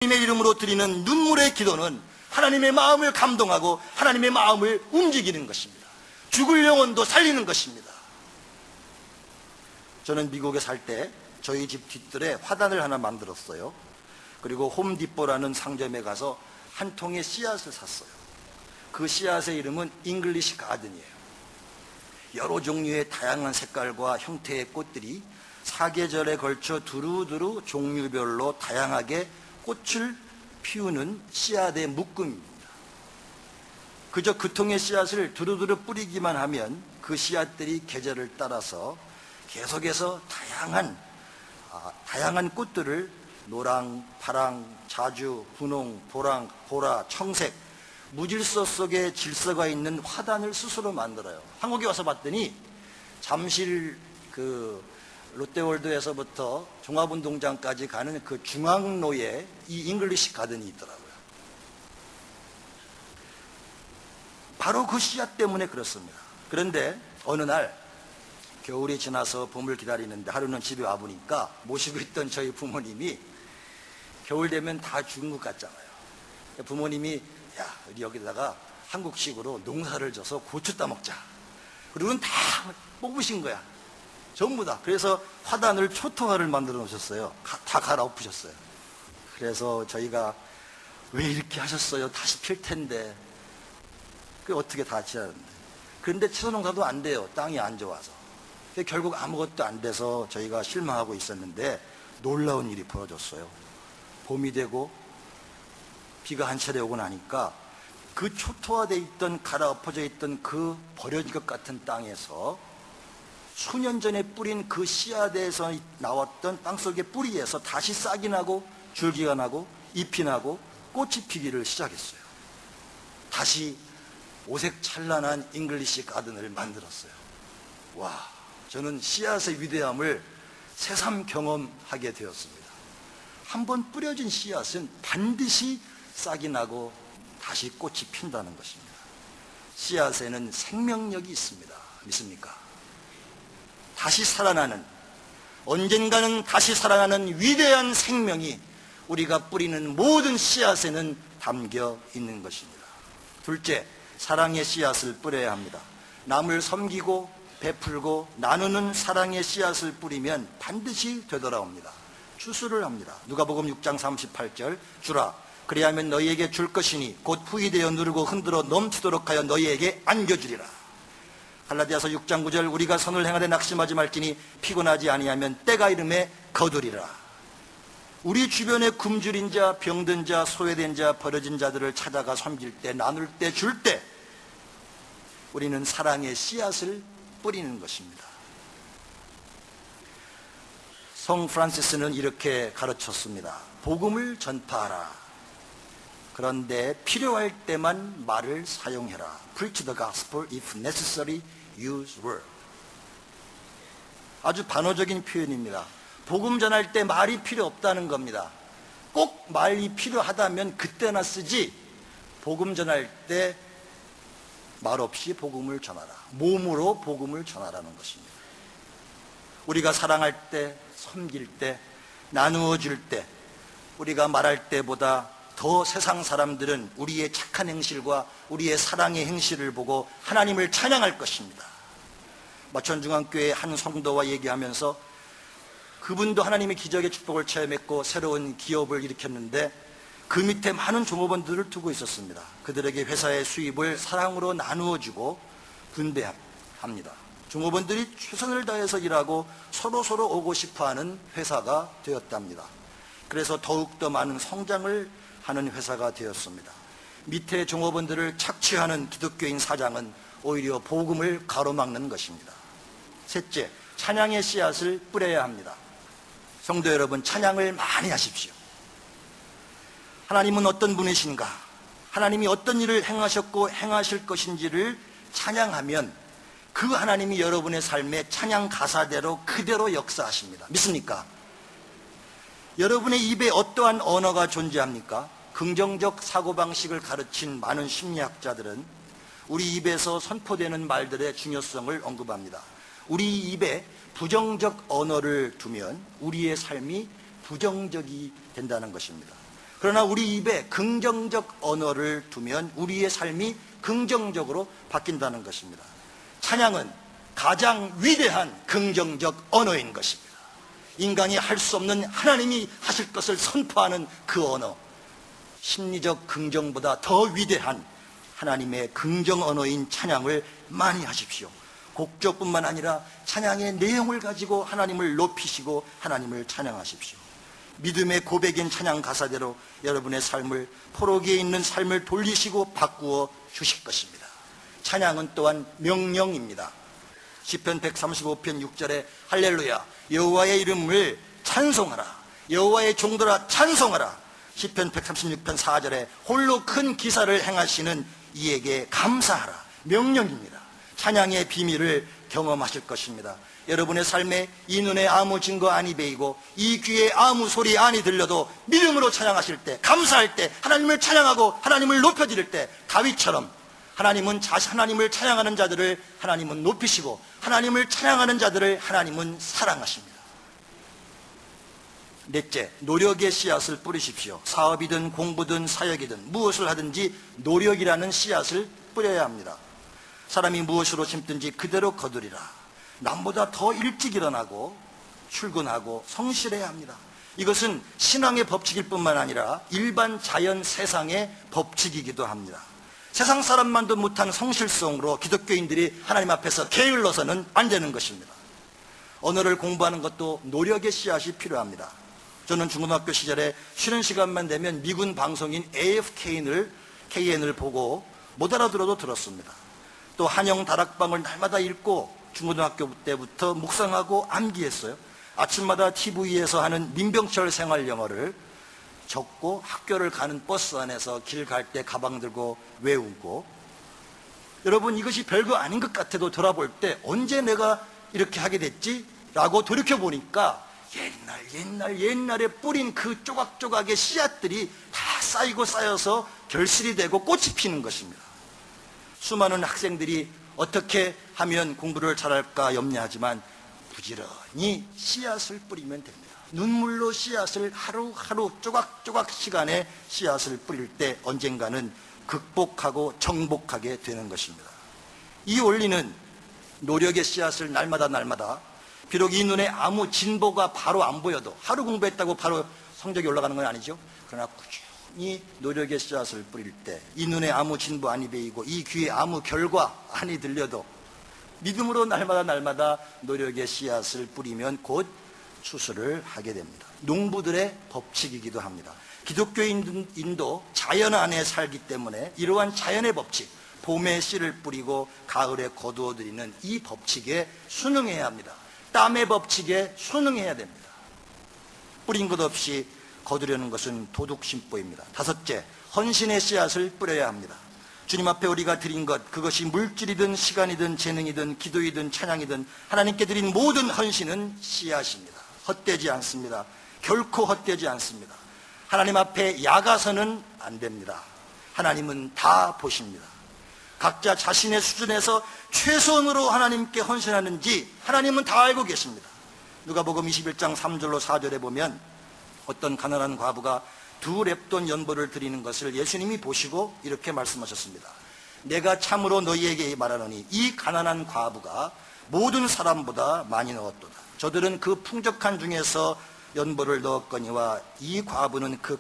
하나님의 이름으로 드리는 눈물의 기도는 하나님의 마음을 감동하고 하나님의 마음을 움직이는 것입니다. 죽을 영혼도 살리는 것입니다. 저는 미국에 살 때 저희 집 뒤뜰에 화단을 하나 만들었어요. 그리고 홈디포라는 상점에 가서 한 통의 씨앗을 샀어요. 그 씨앗의 이름은 잉글리시 가든이에요. 여러 종류의 다양한 색깔과 형태의 꽃들이 사계절에 걸쳐 두루두루 종류별로 다양하게 꽃을 피우는 씨앗의 묶음입니다. 그저 그 통의 씨앗을 두루두루 뿌리기만 하면 그 씨앗들이 계절을 따라서 계속해서 다양한 꽃들을 노랑, 파랑, 자주, 분홍, 보랑, 보라, 청색, 무질서 속에 질서가 있는 화단을 스스로 만들어요. 한국에 와서 봤더니 잠실 롯데월드에서부터 종합운동장까지 가는 그 중앙로에 이 잉글리시 가든이 있더라고요. 바로 그 씨앗 때문에 그렇습니다. 그런데 어느 날 겨울이 지나서 봄을 기다리는데 하루는 집에 와보니까 모시고 있던 저희 부모님이 겨울 되면 다 죽은 것 같잖아요. 부모님이 야, 우리 여기다가 한국식으로 농사를 져서 고추 따먹자. 그리고는 다 뽑으신 거야. 전부 다. 그래서 화단을 초토화를 만들어 놓으셨어요. 다 갈아엎으셨어요. 그래서 저희가 왜 이렇게 하셨어요? 다시 필 텐데. 그게 어떻게 다 지하는데. 그런데 채소농사도 안 돼요. 땅이 안 좋아서. 결국 아무것도 안 돼서 저희가 실망하고 있었는데 놀라운 일이 벌어졌어요. 봄이 되고 비가 한 차례 오고 나니까 그 초토화되어 있던 갈아엎어져 있던 그 버려진 것 같은 땅에서 수년 전에 뿌린 그 씨앗에서 나왔던 땅속의 뿌리에서 다시 싹이 나고 줄기가 나고 잎이 나고 꽃이 피기를 시작했어요. 다시 오색 찬란한 잉글리시 가든을 만들었어요. 와, 저는 씨앗의 위대함을 새삼 경험하게 되었습니다. 한번 뿌려진 씨앗은 반드시 싹이 나고 다시 꽃이 핀다는 것입니다. 씨앗에는 생명력이 있습니다. 믿습니까? 다시 살아나는, 언젠가는 다시 살아나는 위대한 생명이 우리가 뿌리는 모든 씨앗에는 담겨 있는 것입니다. 둘째, 사랑의 씨앗을 뿌려야 합니다. 남을 섬기고 베풀고 나누는 사랑의 씨앗을 뿌리면 반드시 되돌아옵니다. 추수를 합니다. 누가복음 6장 38절, 주라 그리하면 너희에게 줄 것이니 곧 후이되어 누르고 흔들어 넘치도록 하여 너희에게 안겨주리라. 갈라디아서 6장 9절, 우리가 선을 행하되 낙심하지 말지니 피곤하지 아니하면 때가 이름에 거두리라. 우리 주변에 굶주린 자, 병든 자, 소외된 자, 버려진 자들을 찾아가 섬길 때, 나눌 때, 줄 때 우리는 사랑의 씨앗을 뿌리는 것입니다. 성 프란시스는 이렇게 가르쳤습니다. 복음을 전파하라. 그런데 필요할 때만 말을 사용해라. Preach the gospel if necessary, use word. 아주 반어적인 표현입니다. 복음 전할 때 말이 필요 없다는 겁니다. 꼭 말이 필요하다면 그때나 쓰지, 복음 전할 때 말 없이 복음을 전하라. 몸으로 복음을 전하라는 것입니다. 우리가 사랑할 때, 섬길 때, 나누어 줄 때, 우리가 말할 때보다 더 세상 사람들은 우리의 착한 행실과 우리의 사랑의 행실을 보고 하나님을 찬양할 것입니다. 마천중앙교회 한 성도와 얘기하면서 그분도 하나님의 기적의 축복을 체험했고 새로운 기업을 일으켰는데 그 밑에 많은 종업원들을 두고 있었습니다. 그들에게 회사의 수입을 사랑으로 나누어주고 분배합니다. 종업원들이 최선을 다해서 일하고 서로 오고 싶어하는 회사가 되었답니다. 그래서 더욱더 많은 성장을 하는 회사가 되었습니다. 밑에 종업원들을 착취하는 기독교인 사장은 오히려 복음을 가로막는 것입니다. 셋째, 찬양의 씨앗을 뿌려야 합니다. 성도 여러분, 찬양을 많이 하십시오. 하나님은 어떤 분이신가? 하나님이 어떤 일을 행하셨고 행하실 것인지를 찬양하면 그 하나님이 여러분의 삶에 찬양 가사대로 그대로 역사하십니다. 믿습니까? 여러분의 입에 어떠한 언어가 존재합니까? 긍정적 사고방식을 가르친 많은 심리학자들은 우리 입에서 선포되는 말들의 중요성을 언급합니다. 우리 입에 부정적 언어를 두면 우리의 삶이 부정적이 된다는 것입니다. 그러나 우리 입에 긍정적 언어를 두면 우리의 삶이 긍정적으로 바뀐다는 것입니다. 찬양은 가장 위대한 긍정적 언어인 것입니다. 인간이 할 수 없는 하나님이 하실 것을 선포하는 그 언어, 심리적 긍정보다 더 위대한 하나님의 긍정 언어인 찬양을 많이 하십시오. 곡조뿐만 아니라 찬양의 내용을 가지고 하나님을 높이시고 하나님을 찬양하십시오. 믿음의 고백인 찬양 가사대로 여러분의 삶을, 포로기에 있는 삶을 돌리시고 바꾸어 주실 것입니다. 찬양은 또한 명령입니다. 시편 135편 6절에 할렐루야 여호와의 이름을 찬송하라, 여호와의 종들아 찬송하라. 시편 136편 4절에 홀로 큰 기사를 행하시는 이에게 감사하라. 명령입니다. 찬양의 비밀을 경험하실 것입니다. 여러분의 삶에 이 눈에 아무 증거 아니 베이고 이 귀에 아무 소리 아니 들려도 믿음으로 찬양하실 때, 감사할 때, 하나님을 찬양하고 하나님을 높여드릴 때 다윗처럼 하나님을 찬양하는 자들을 하나님은 높이시고 하나님을 찬양하는 자들을 하나님은 사랑하십니다. 넷째, 노력의 씨앗을 뿌리십시오. 사업이든 공부든 사역이든 무엇을 하든지 노력이라는 씨앗을 뿌려야 합니다. 사람이 무엇으로 심든지 그대로 거두리라. 남보다 더 일찍 일어나고 출근하고 성실해야 합니다. 이것은 신앙의 법칙일 뿐만 아니라 일반 자연 세상의 법칙이기도 합니다. 세상 사람만도 못한 성실성으로 기독교인들이 하나님 앞에서 게을러서는 안 되는 것입니다. 언어를 공부하는 것도 노력의 씨앗이 필요합니다. 저는 중고등학교 시절에 쉬는 시간만 되면 미군 방송인 AFKN을 보고 못 알아들어도 들었습니다. 또 한영 다락방을 날마다 읽고 중고등학교 때부터 묵상하고 암기했어요. 아침마다 TV에서 하는 민병철 생활 영어를 적고 학교를 가는 버스 안에서 길 갈 때 가방 들고 외우고. 여러분, 이것이 별거 아닌 것 같아도 돌아볼 때 언제 내가 이렇게 하게 됐지? 라고 돌이켜보니까 옛날에 뿌린 그 조각조각의 씨앗들이 다 쌓이고 쌓여서 결실이 되고 꽃이 피는 것입니다. 수많은 학생들이 어떻게 하면 공부를 잘할까 염려하지만 부지런히 씨앗을 뿌리면 됩니다. 눈물로 씨앗을 하루하루 조각조각 시간에 씨앗을 뿌릴 때 언젠가는 극복하고 정복하게 되는 것입니다. 이 원리는 노력의 씨앗을 날마다 비록 이 눈에 아무 진보가 바로 안 보여도 하루 공부했다고 바로 성적이 올라가는 건 아니죠. 그러나 꾸준히 노력의 씨앗을 뿌릴 때 이 눈에 아무 진보 아니 베이고 이 귀에 아무 결과 아니 들려도 믿음으로 날마다 노력의 씨앗을 뿌리면 곧 추수를 하게 됩니다. 농부들의 법칙이기도 합니다. 기독교인도 자연 안에 살기 때문에 이러한 자연의 법칙, 봄에 씨를 뿌리고 가을에 거두어들이는 이 법칙에 순응해야 합니다. 땀의 법칙에 순응해야 됩니다. 뿌린 것 없이 거두려는 것은 도둑심보입니다. 다섯째, 헌신의 씨앗을 뿌려야 합니다. 주님 앞에 우리가 드린 것, 그것이 물질이든 시간이든 재능이든 기도이든 찬양이든 하나님께 드린 모든 헌신은 씨앗입니다. 헛되지 않습니다. 결코 헛되지 않습니다. 하나님 앞에 약아서는 안 됩니다. 하나님은 다 보십니다. 각자 자신의 수준에서 최선으로 하나님께 헌신하는지 하나님은 다 알고 계십니다. 누가복음 21장 3절로 4절에 보면 어떤 가난한 과부가 2렙돈 연보를 드리는 것을 예수님이 보시고 이렇게 말씀하셨습니다. 내가 참으로 너희에게 말하노니 이 가난한 과부가 모든 사람보다 많이 넣었도다. 저들은 그 풍족한 중에서 연보를 넣었거니와 이 과부는 그